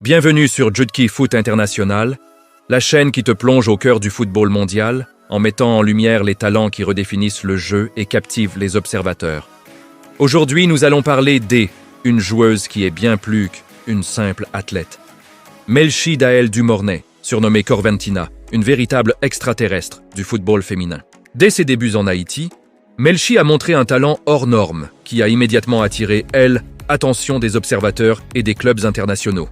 Bienvenue sur Jutki Foot International, la chaîne qui te plonge au cœur du football mondial en mettant en lumière les talents qui redéfinissent le jeu et captivent les observateurs. Aujourd'hui, nous allons parler une joueuse qui est bien plus qu'une simple athlète. Melchi Daël du Mornay, surnommée Corventina, une véritable extraterrestre du football féminin. Dès ses débuts en Haïti, Melchi a montré un talent hors norme qui a immédiatement attiré, l'attention des observateurs et des clubs internationaux.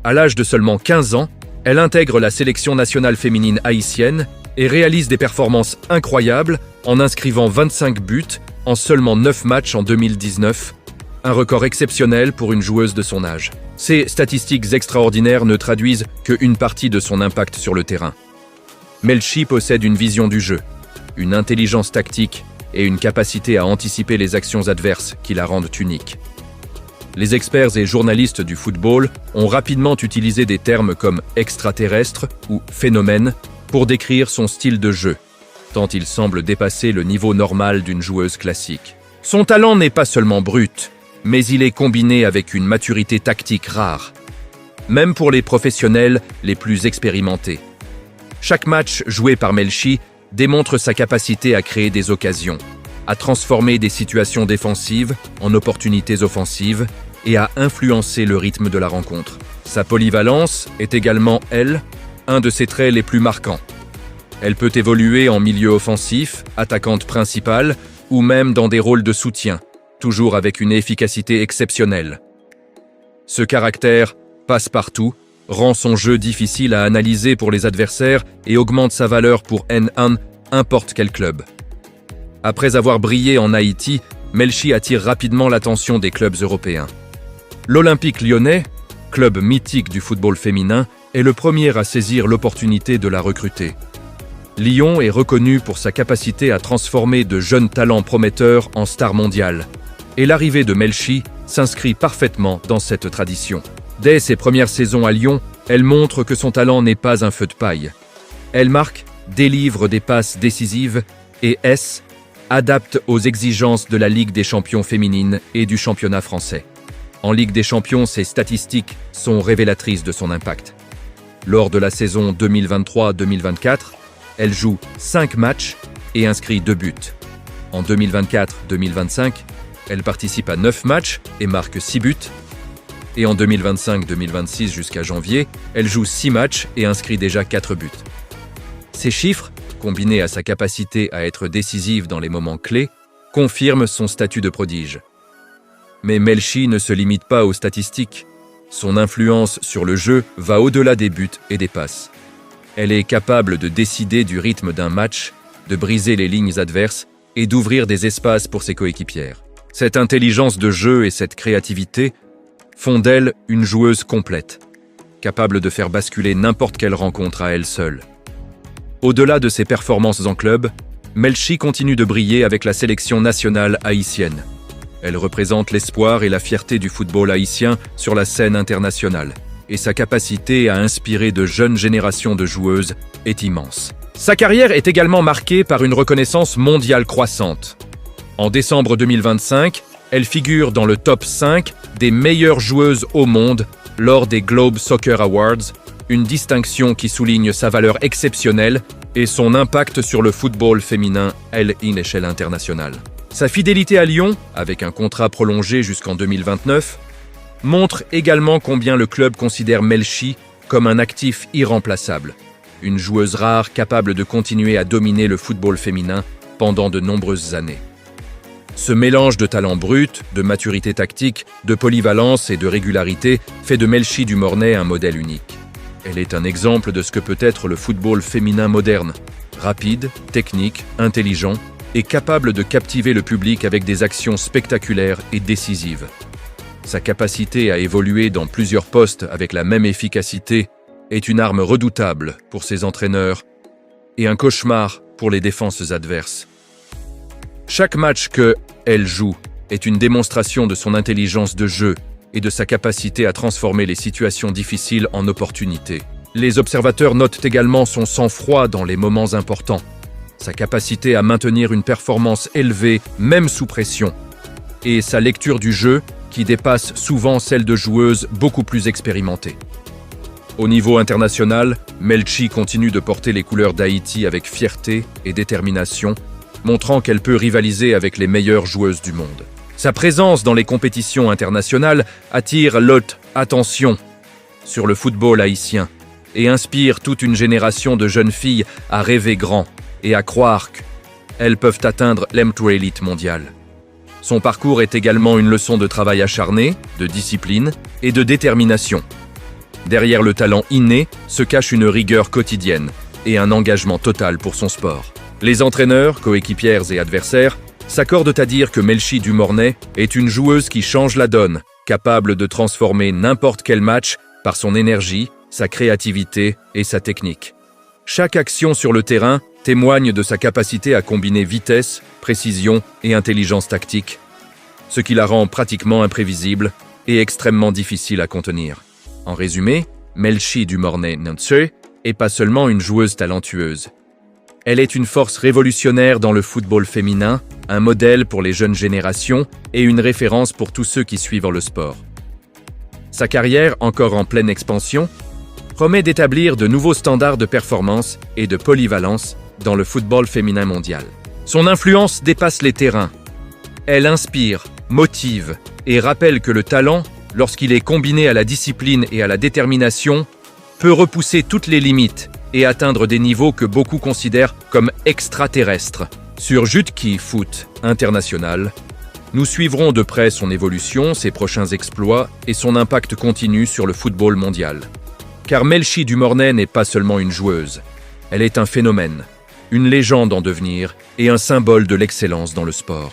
À l'âge de seulement 15 ans, elle intègre la sélection nationale féminine haïtienne et réalise des performances incroyables en inscrivant 25 buts en seulement 9 matchs en 2019, un record exceptionnel pour une joueuse de son âge. Ces statistiques extraordinaires ne traduisent qu'une partie de son impact sur le terrain. Melchi possède une vision du jeu, une intelligence tactique et une capacité à anticiper les actions adverses qui la rendent unique. Les experts et journalistes du football ont rapidement utilisé des termes comme extraterrestre ou phénomène pour décrire son style de jeu, tant il semble dépasser le niveau normal d'une joueuse classique. Son talent n'est pas seulement brut, mais il est combiné avec une maturité tactique rare, même pour les professionnels les plus expérimentés. Chaque match joué par Melchi démontre sa capacité à créer des occasions, à transformer des situations défensives en opportunités offensives et à influencer le rythme de la rencontre. Sa polyvalence est également, un de ses traits les plus marquants. Elle peut évoluer en milieu offensif, attaquante principale ou même dans des rôles de soutien, toujours avec une efficacité exceptionnelle. Ce caractère passe-partout rend son jeu difficile à analyser pour les adversaires et augmente sa valeur pour n'importe quel club. Après avoir brillé en Haïti, Melchi attire rapidement l'attention des clubs européens. L'Olympique lyonnais, club mythique du football féminin, est le premier à saisir l'opportunité de la recruter. Lyon est reconnu pour sa capacité à transformer de jeunes talents prometteurs en stars mondiales, et l'arrivée de Melchi s'inscrit parfaitement dans cette tradition. Dès ses premières saisons à Lyon, elle montre que son talent n'est pas un feu de paille. Elle marque, délivre des passes décisives et adapte aux exigences de la Ligue des champions féminines et du championnat français. En Ligue des champions, ses statistiques sont révélatrices de son impact. Lors de la saison 2023-2024, elle joue 5 matchs et inscrit 2 buts. En 2024-2025, elle participe à 9 matchs et marque 6 buts. Et en 2025-2026 jusqu'à janvier, elle joue 6 matchs et inscrit déjà 4 buts. Ces chiffres, combinés à sa capacité à être décisive dans les moments clés, confirment son statut de prodige. Mais Melchi ne se limite pas aux statistiques. Son influence sur le jeu va au-delà des buts et des passes. Elle est capable de décider du rythme d'un match, de briser les lignes adverses et d'ouvrir des espaces pour ses coéquipières. Cette intelligence de jeu et cette créativité font d'elle une joueuse complète, capable de faire basculer n'importe quelle rencontre à elle seule. Au-delà de ses performances en club, Melchi continue de briller avec la sélection nationale haïtienne. Elle représente l'espoir et la fierté du football haïtien sur la scène internationale, et sa capacité à inspirer de jeunes générations de joueuses est immense. Sa carrière est également marquée par une reconnaissance mondiale croissante. En décembre 2025, elle figure dans le top 5 des meilleures joueuses au monde lors des Globe Soccer Awards, une distinction qui souligne sa valeur exceptionnelle et son impact sur le football féminin à une échelle internationale. Sa fidélité à Lyon, avec un contrat prolongé jusqu'en 2029, montre également combien le club considère Melchi comme un actif irremplaçable, une joueuse rare capable de continuer à dominer le football féminin pendant de nombreuses années. Ce mélange de talent brut, de maturité tactique, de polyvalence et de régularité fait de Melchi du Mornay un modèle unique. Elle est un exemple de ce que peut être le football féminin moderne, rapide, technique, intelligent et capable de captiver le public avec des actions spectaculaires et décisives. Sa capacité à évoluer dans plusieurs postes avec la même efficacité est une arme redoutable pour ses entraîneurs et un cauchemar pour les défenses adverses. Chaque match qu'elle joue est une démonstration de son intelligence de jeu et de sa capacité à transformer les situations difficiles en opportunités. Les observateurs notent également son sang-froid dans les moments importants, sa capacité à maintenir une performance élevée même sous pression, et sa lecture du jeu qui dépasse souvent celle de joueuses beaucoup plus expérimentées. Au niveau international, Melchi continue de porter les couleurs d'Haïti avec fierté et détermination, montrant qu'elle peut rivaliser avec les meilleures joueuses du monde. Sa présence dans les compétitions internationales attire l'haute attention sur le football haïtien et inspire toute une génération de jeunes filles à rêver grand et à croire qu'elles peuvent atteindre l'élite mondiale. Son parcours est également une leçon de travail acharné, de discipline et de détermination. Derrière le talent inné se cache une rigueur quotidienne et un engagement total pour son sport. Les entraîneurs, coéquipières et adversaires s'accordent à dire que Melchi du Mornay est une joueuse qui change la donne, capable de transformer n'importe quel match par son énergie, sa créativité et sa technique. Chaque action sur le terrain témoigne de sa capacité à combiner vitesse, précision et intelligence tactique, ce qui la rend pratiquement imprévisible et extrêmement difficile à contenir. En résumé, Melchi du Mornay Nancy est pas seulement une joueuse talentueuse. Elle est une force révolutionnaire dans le football féminin, un modèle pour les jeunes générations et une référence pour tous ceux qui suivent le sport. Sa carrière, encore en pleine expansion, promet d'établir de nouveaux standards de performance et de polyvalence dans le football féminin mondial. Son influence dépasse les terrains. Elle inspire, motive et rappelle que le talent, lorsqu'il est combiné à la discipline et à la détermination, peut repousser toutes les limites et atteindre des niveaux que beaucoup considèrent comme extraterrestres. Sur Jutki Foot International, nous suivrons de près son évolution, ses prochains exploits et son impact continu sur le football mondial. Car Melchi du Mornay n'est pas seulement une joueuse, elle est un phénomène, une légende en devenir et un symbole de l'excellence dans le sport.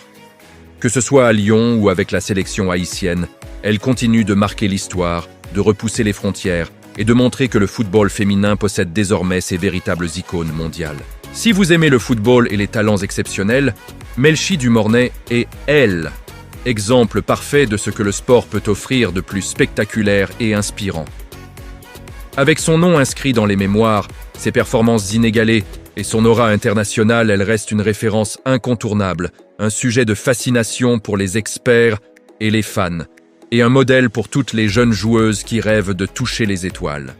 Que ce soit à Lyon ou avec la sélection haïtienne, elle continue de marquer l'histoire, de repousser les frontières et de montrer que le football féminin possède désormais ses véritables icônes mondiales. Si vous aimez le football et les talents exceptionnels, Melchi du Mornay est, elle, exemple parfait de ce que le sport peut offrir de plus spectaculaire et inspirant. Avec son nom inscrit dans les mémoires, ses performances inégalées et son aura internationale, elle reste une référence incontournable, un sujet de fascination pour les experts et les fans, et un modèle pour toutes les jeunes joueuses qui rêvent de toucher les étoiles.